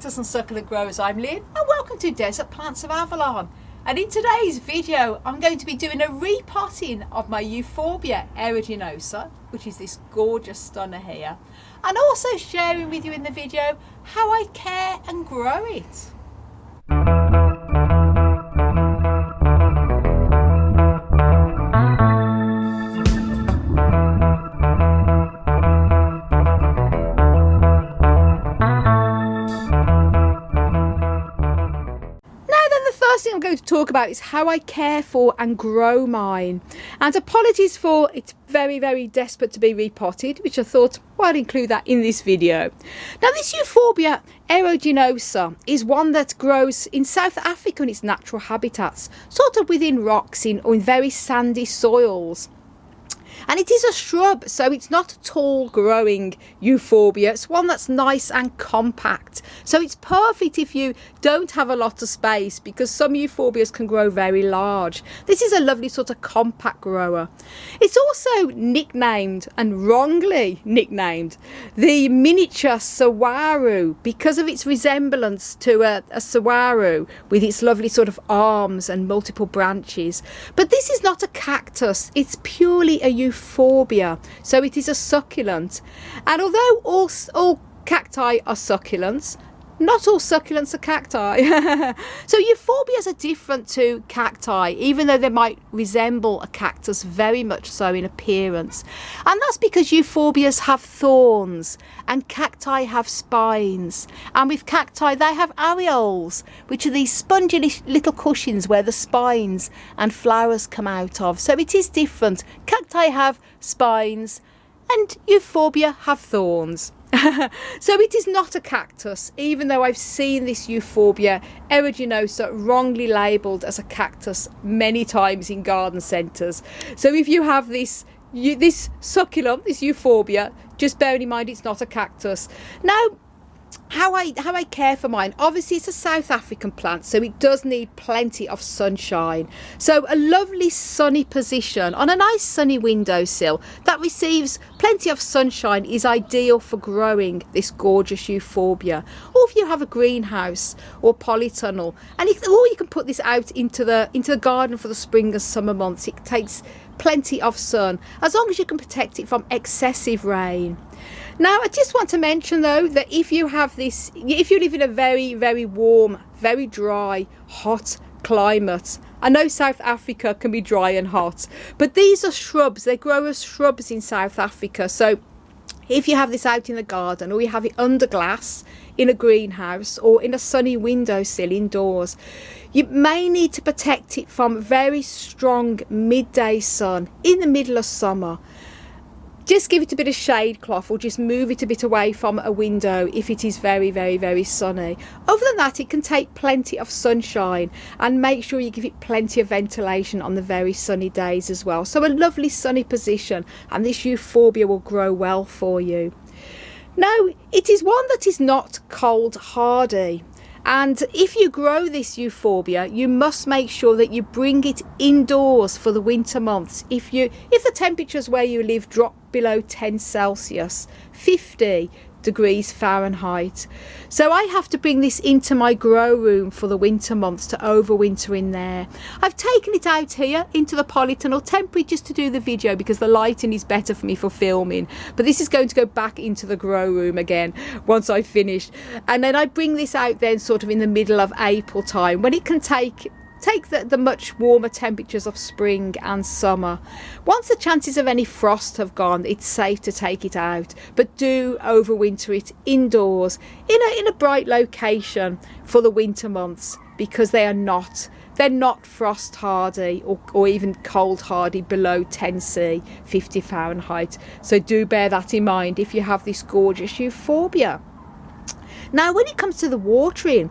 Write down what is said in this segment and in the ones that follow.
cactus and succulent growers, I'm Lynn and welcome to Desert Plants of Avalon. And in today's video I'm going to be doing a repotting of my Euphorbia aeruginosa, which is this gorgeous stunner here, and also sharing with you in the video how I care and grow it. First thing I'm going to talk about is how I care for and grow mine. And apologies for it's very desperate to be repotted, which I thought, well, I'd include that in this video. Now, this Euphorbia aeruginosa is one that grows in South Africa in its natural habitats, sort of within rocks or in very sandy soils. And it is a shrub, so it's not a tall growing euphorbia. It's one that's nice and compact. So it's perfect if you don't have a lot of space, because some euphorbias can grow very large. This is a lovely sort of compact grower. It's also nicknamed, and wrongly nicknamed, the Miniature Saguaro because of its resemblance to a saguaro with its lovely sort of arms and multiple branches. But this is not a cactus, it's purely a euphorbia, so it is a succulent. And although all cacti are succulents, not all succulents are cacti. So euphorbias are different to cacti, even though they might resemble a cactus very much so in appearance. And that's because euphorbias have thorns and cacti have spines. And with cacti they have areoles, which are these spongy little cushions where the spines and flowers come out of. So it is different. Cacti have spines and euphorbia have thorns. So it is not a cactus, even though I've seen this Euphorbia aeruginosa wrongly labelled as a cactus many times in garden centres. So if you have this succulent, this Euphorbia, just bear in mind it's not a cactus. Now, how I care for mine, obviously it's a South African plant, so it does need plenty of sunshine. So a lovely sunny position on a nice sunny windowsill that receives plenty of sunshine is ideal for growing this gorgeous Euphorbia. Or if you have a greenhouse or polytunnel, and or you can put this out into the garden for the spring and summer months. It takes plenty of sun, as long as you can protect it from excessive rain. Now, I just want to mention though that if you live in a very warm, very dry, hot climate, I know South Africa can be dry and hot, but these are shrubs. They grow as shrubs in South Africa. So if you have this out in the garden, or you have it under glass in a greenhouse or in a sunny windowsill indoors, you may need to protect it from very strong midday sun in the middle of summer. Just give it a bit of shade cloth, or just move it a bit away from a window if it is very sunny. Other than that, it can take plenty of sunshine, and make sure you give it plenty of ventilation on the very sunny days as well. So a lovely sunny position, and this Euphorbia will grow well for you. Now, it is one that is not cold hardy. And if you grow this Euphorbia, you must make sure that you bring it indoors for the winter months. If the temperatures where you live drop below 10 Celsius, 50 degrees Fahrenheit. So I have to bring this into my grow room for the winter months to overwinter in there. I've taken it out here into the polytunnel temporarily just to do the video, because the lighting is better for me for filming. But this is going to go back into the grow room again once I've finished. And then I bring this out then sort of in the middle of April time, when it can take the much warmer temperatures of spring and summer. Once the chances of any frost have gone, it's safe to take it out, but do overwinter it indoors in a bright location for the winter months, because they're not frost hardy or even cold hardy below 10 C, 50 Fahrenheit. So do bear that in mind if you have this gorgeous Euphorbia. Now, when it comes to the watering,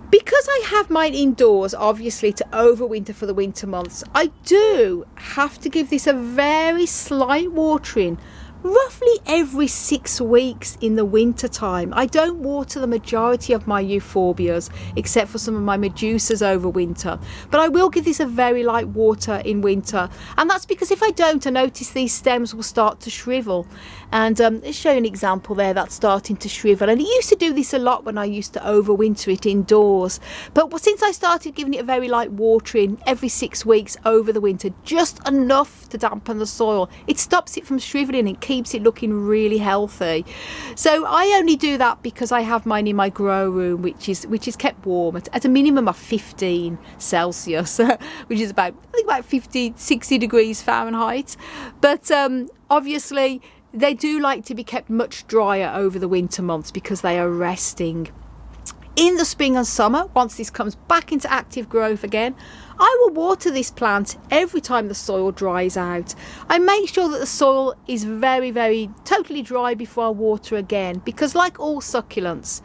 because I have mine indoors, obviously, to overwinter for the winter months, I do have to give this a very slight watering, roughly every 6 weeks in the winter time. I don't water the majority of my euphorbias, except for some of my medusas over winter, but I will give this a very light water in winter. And that's because if I don't, I notice these stems will start to shrivel. And let's show you an example there that's starting to shrivel. And it used to do this a lot when I used to overwinter it indoors, but since I started giving it a very light watering every 6 weeks over the winter, just enough to dampen the soil, it stops it from shriveling and keeps it looking really healthy. So I only do that because I have mine in my grow room, which is kept warm at a minimum of 15 Celsius, which is about, I think, about 60 degrees Fahrenheit. But obviously they do like to be kept much drier over the winter months because they are resting. In the spring and summer, once this comes back into active growth again, I will water this plant every time the soil dries out. I make sure that the soil is very, very totally dry before I water again, because like all succulents,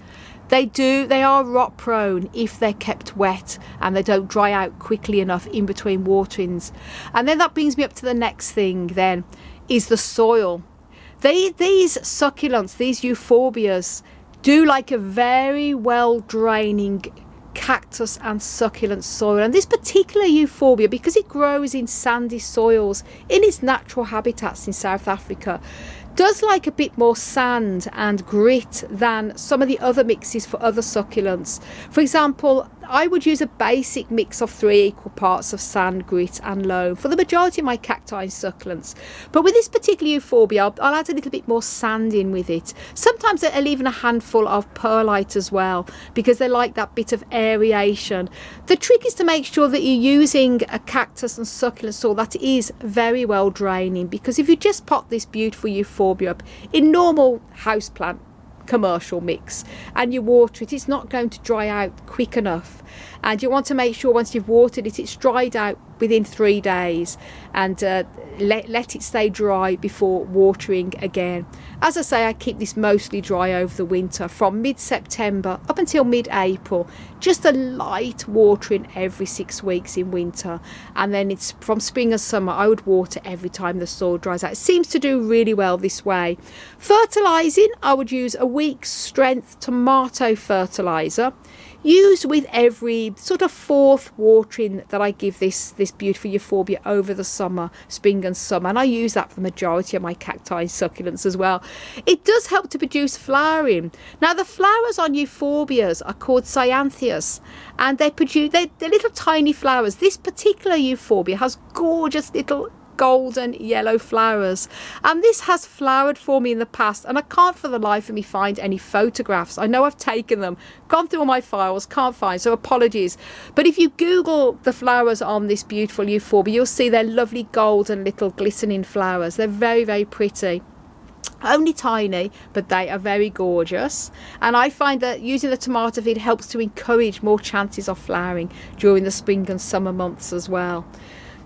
they are rot prone if they're kept wet and they don't dry out quickly enough in between waterings. And then that brings me up to the next thing then, is the soil. These succulents, these euphorbias, do like a very well draining cactus and succulent soil. And this particular euphorbia, because it grows in sandy soils in its natural habitats in South Africa, does like a bit more sand and grit than some of the other mixes for other succulents. For example, I would use a basic mix of 3 equal parts of sand, grit and loam for the majority of my cacti and succulents. But with this particular euphorbia, I'll add a little bit more sand in with it. Sometimes I'll even a handful of perlite as well, because they like that bit of aeration. The trick is to make sure that you're using a cactus and succulent soil that is very well draining, because if you just pot this beautiful euphorbia up in normal houseplant commercial mix and you water it, it's not going to dry out quick enough. And you want to make sure once you've watered it, it's dried out within 3 days, and let it stay dry before watering again. As I say, I keep this mostly dry over the winter from mid-September up until mid-April, just a light watering every 6 weeks in winter, and then it's from spring and summer I would water every time the soil dries out. It seems to do really well this way. Fertilizing, I would use a week's strength tomato fertilizer, used with every sort of 4th watering that I give this beautiful euphorbia over the summer, spring and summer, and I use that for the majority of my cacti and succulents as well. It does help to produce flowering. Now the flowers on euphorbias are called cyanthias, and they're little tiny flowers. This particular euphorbia has gorgeous little golden yellow flowers, and this has flowered for me in the past, and I can't for the life of me find any photographs. I know I've taken them, gone through all my files, can't find, so apologies. But if you Google the flowers on this beautiful euphorbia, you'll see they're lovely golden little glistening flowers. They're very, very pretty. Only tiny, but they are very gorgeous, and I find that using the tomato feed helps to encourage more chances of flowering during the spring and summer months as well.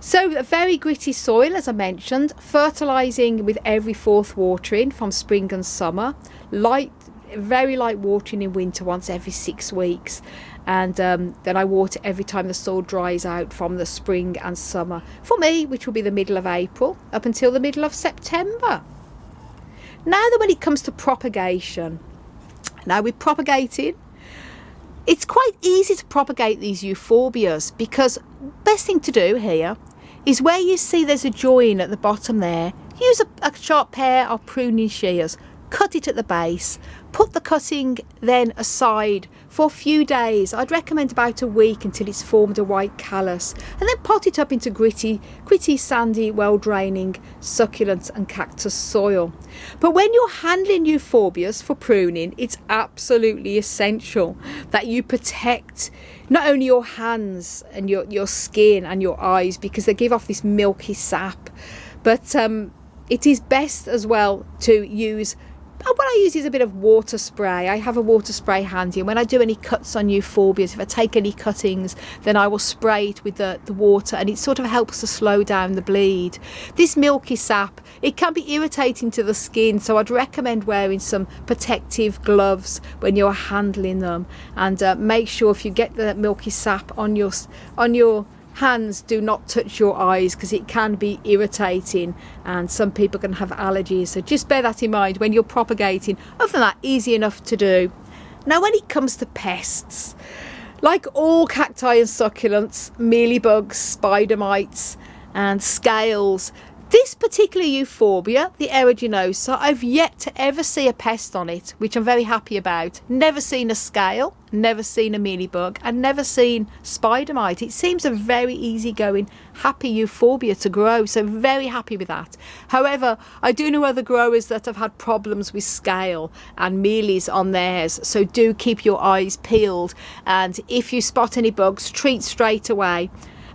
So a very gritty soil, as I mentioned, fertilising with every 4th watering from spring and summer, very light watering in winter once every 6 weeks, and then I water every time the soil dries out from the spring and summer, for me, which will be the middle of April up until the middle of September. Now then, when it comes to propagation, now with propagating, it's quite easy to propagate these euphorbias, because best thing to do here is where you see there's a join at the bottom there, use a sharp pair of pruning shears, cut it at the base, put the cutting then aside for a few days. I'd recommend about a week until it's formed a white callus, and then pot it up into gritty, sandy, well draining succulent and cactus soil. But when you're handling euphorbias for pruning, it's absolutely essential that you protect not only your hands and your skin and your eyes, because they give off this milky sap, but it is best as well to use, what I use is a bit of water spray. I have a water spray handy, and when I do any cuts on euphorbias, if I take any cuttings, then I will spray it with the water, and it sort of helps to slow down the bleed. This milky sap, it can be irritating to the skin, so I'd recommend wearing some protective gloves when you're handling them, and make sure if you get the milky sap on your hands, do not touch your eyes, because it can be irritating and some people can have allergies, so just bear that in mind when you're propagating. Other than that, easy enough to do. Now when it comes to pests, like all cacti and succulents, mealybugs, spider mites and scales, This particular Euphorbia, the aeruginosa, I've yet to ever see a pest on it, which I'm very happy about. Never seen a scale, never seen a mealybug, and never seen spider mite. It seems a very easygoing, happy Euphorbia to grow, so very happy with that. However, I do know other growers that have had problems with scale and mealies on theirs, so do keep your eyes peeled, and if you spot any bugs, treat straight away.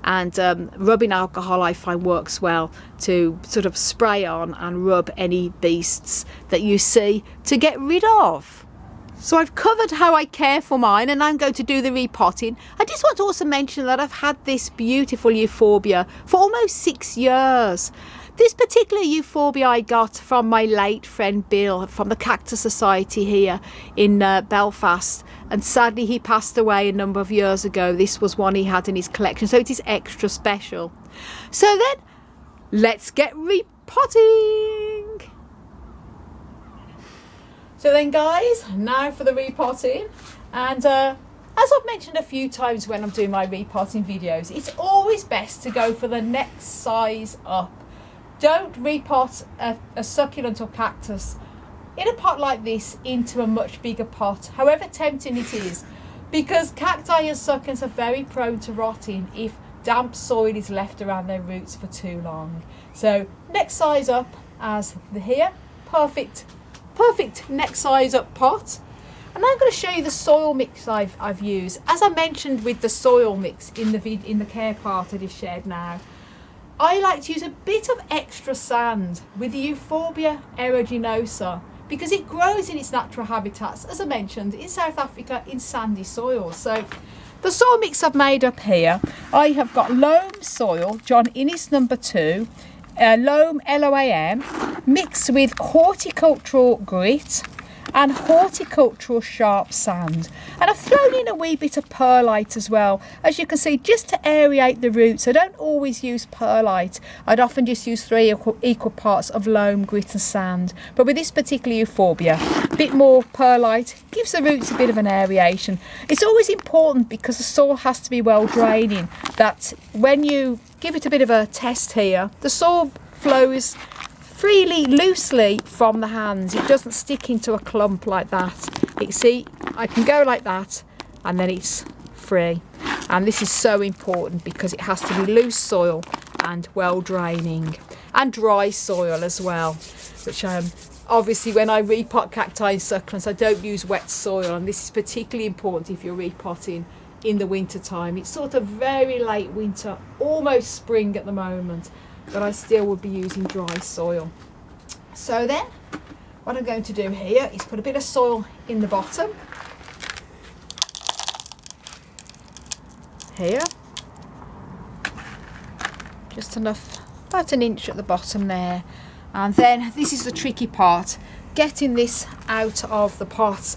And rubbing alcohol I find works well to sort of spray on and rub any beasts that you see to get rid of. So I've covered how I care for mine, and I'm going to do the repotting. I just want to also mention that I've had this beautiful Euphorbia for almost 6 years. This particular Euphorbia I got from my late friend Bill from the Cactus Society here in Belfast, and sadly he passed away a number of years ago. This was one he had in his collection, so it is extra special. So then, let's get repotting. So then guys, now for the repotting. And as I've mentioned a few times when I'm doing my repotting videos, it's always best to go for the next size up. Don't repot a succulent or cactus in a pot like this into a much bigger pot, however tempting it is, because cacti and succulents are very prone to rotting if damp soil is left around their roots for too long. So next size up as here, perfect next size up pot. And I'm going to show you the soil mix I've used. As I mentioned with the soil mix in the care part of this shed now, I like to use a bit of extra sand with the Euphorbia aeruginosa because it grows in its natural habitats, as I mentioned, in South Africa in sandy soil. So the soil mix I've made up here, I have got loam soil, John Innes number 2, loam LOAM, mixed with horticultural grit and horticultural sharp sand, and I've thrown in a wee bit of perlite as well, as you can see, just to aerate the roots. I don't always use perlite. I'd often just use 3 equal parts of loam, grit and sand, but with this particular Euphorbia, a bit more perlite gives the roots a bit of an aeration. It's always important, because the soil has to be well draining, that when you give it a bit of a test here, the soil flows freely, loosely from the hands. It doesn't stick into a clump like that. You see, I can go like that and then it's free. And this is so important because it has to be loose soil and well draining, and dry soil as well, which obviously when I repot cacti and succulents I don't use wet soil, and this is particularly important if you're repotting in the winter time. It's sort of very late winter, almost spring at the moment, but I still would be using dry soil. So then what I'm going to do here is put a bit of soil in the bottom here, just enough, about an inch at the bottom there. And then this is the tricky part, getting this out of the pot.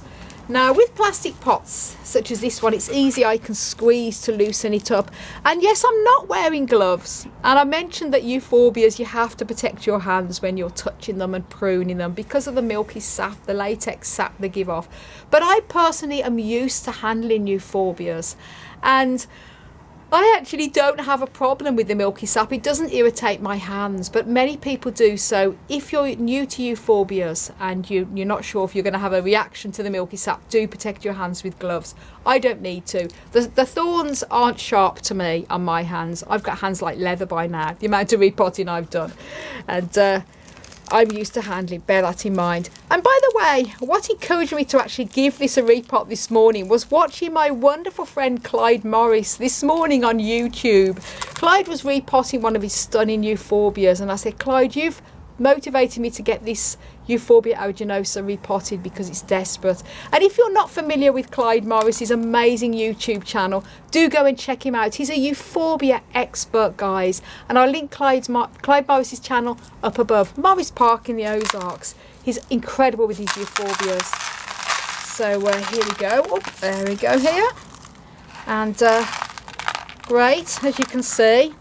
Now with plastic pots such as this one, it's easy, I can squeeze to loosen it up. And yes, I'm not wearing gloves, and I mentioned that Euphorbias, you have to protect your hands when you're touching them and pruning them because of the milky sap, the latex sap they give off. But I personally am used to handling Euphorbias, and I actually don't have a problem with the milky sap. It doesn't irritate my hands, but many people do. So if you're new to Euphorbias and you're not sure if you're going to have a reaction to the milky sap, do protect your hands with gloves. I don't need to. The thorns aren't sharp to me on my hands. I've got hands like leather by now, the amount of repotting I've done. And I'm used to handling, bear that in mind. And by the way, what encouraged me to actually give this a repot this morning was watching my wonderful friend Clyde Morris this morning on YouTube. Clyde was repotting one of his stunning Euphorbias, and I said, Clyde, you've motivated me to get this Euphorbia aeruginosa repotted because it's desperate. And if you're not familiar with Clyde Morris's amazing YouTube channel, do go and check him out. He's a Euphorbia expert, guys, and I'll link Clyde Morris's channel up above. Morris Park in the Ozarks. He's incredible with his Euphorbias. So here we go. Oh, there we go here. And great, as you can see,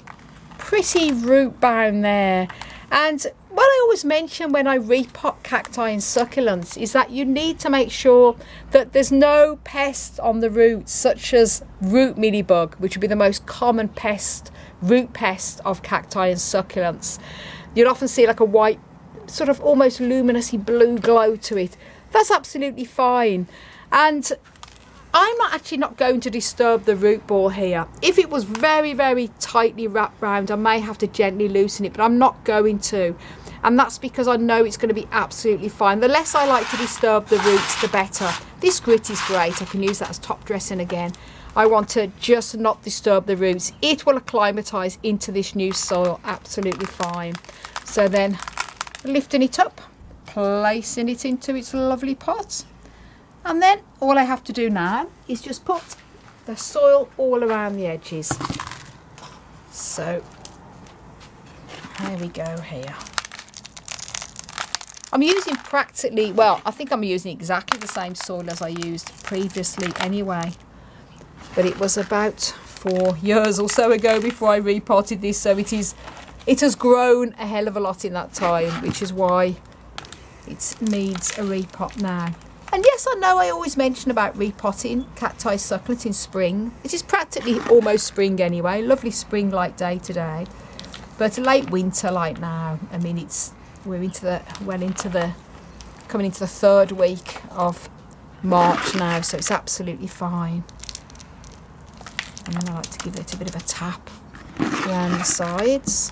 pretty root bound there. And what I always mention when I repot cacti and succulents is that you need to make sure that there's no pests on the roots, such as root mealybug, which would be the most common pest, root pest of cacti and succulents. you'll often see like a white, sort of almost luminously blue glow to it. That's absolutely fine. And I'm actually not going to disturb the root ball here. If it was very, very tightly wrapped round, I may have to gently loosen it, but I'm not going to. And that's because I know it's going to be absolutely fine. The less I like to disturb the roots, the better. This grit is great. I can use that as top dressing again. I want to just not disturb the roots. It will acclimatise into this new soil absolutely fine. So then lifting it up, placing it into its lovely pot. And then all I have to do now is just put the soil all around the edges. So there we go here. I'm using practically, well, I think I'm using exactly the same soil as I used previously anyway. But it was about 4 years or so ago before I repotted this, so it has grown a hell of a lot in that time, which is why it needs a repot now. And yes, I know I always mention about repotting cacti succulent in spring. It is practically almost spring anyway, lovely spring-like day today. But late winter like now, I mean, we're coming into the 3rd week of March now, so it's absolutely fine. And then I like to give it a bit of a tap around the sides.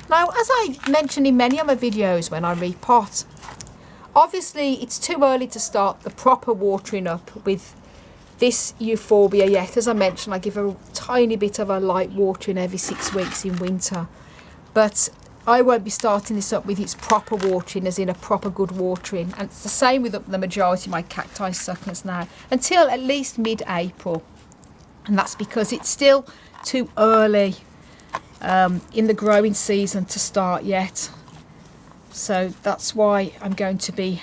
Now, as I mentioned in many of my videos when I repot, obviously it's too early to start the proper watering up with this Euphorbia yet. As I mentioned, I give a tiny bit of a light watering every 6 weeks in winter. But I won't be starting this up with its proper watering, as in a proper good watering. And it's the same with the majority of my cacti succulents now, until at least mid-April. And that's because it's still too early in the growing season to start yet. So that's why I'm going to be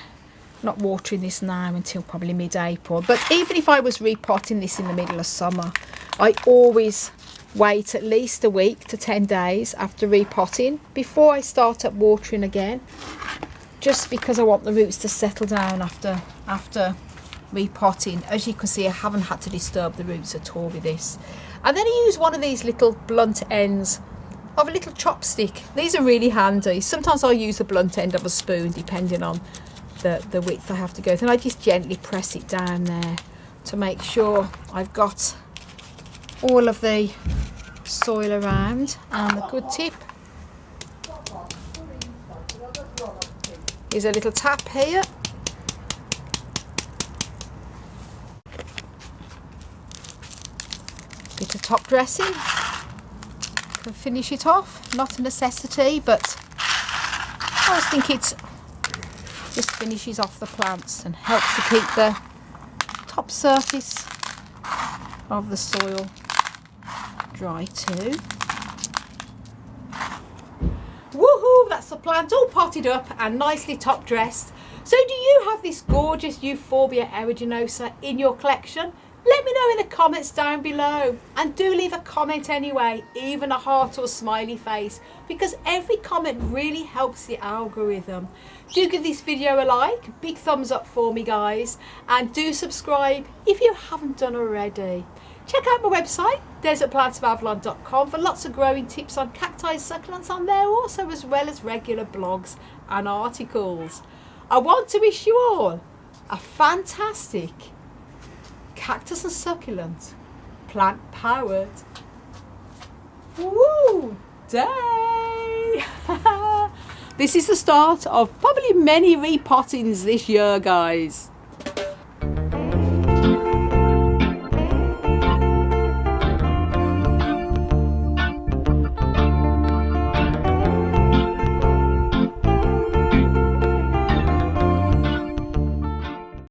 not watering this now until probably mid-April. But even if I was repotting this in the middle of summer, I always wait at least a week to 10 days after repotting before I start up watering again, just because I want the roots to settle down after repotting. As you can see, I haven't had to disturb the roots at all with this. And then I use one of these little blunt ends of a little chopstick. These are really handy. Sometimes I'll use the blunt end of a spoon depending on the width I have to go through. And I just gently press it down there to make sure I've got all of the soil around. And the good tip is a little tap here. Bit of top dressing can finish it off. Not a necessity, but I just think it just finishes off the plants and helps to keep the top surface of the soil dry too. Woohoo! That's the plant all potted up and nicely top dressed. So do you have this gorgeous Euphorbia aeruginosa in your collection? Let me know in the comments down below, and do leave a comment anyway, even a heart or smiley face, because every comment really helps the algorithm. Do give this video a like, big thumbs up for me guys, and do subscribe if you haven't done already. Check out my website, desertplantsofavalon.com, for lots of growing tips on cacti succulents on there also, as well as regular blogs and articles. I want to wish you all a fantastic cactus and succulent plant powered day. This is the start of probably many repottings this year, guys.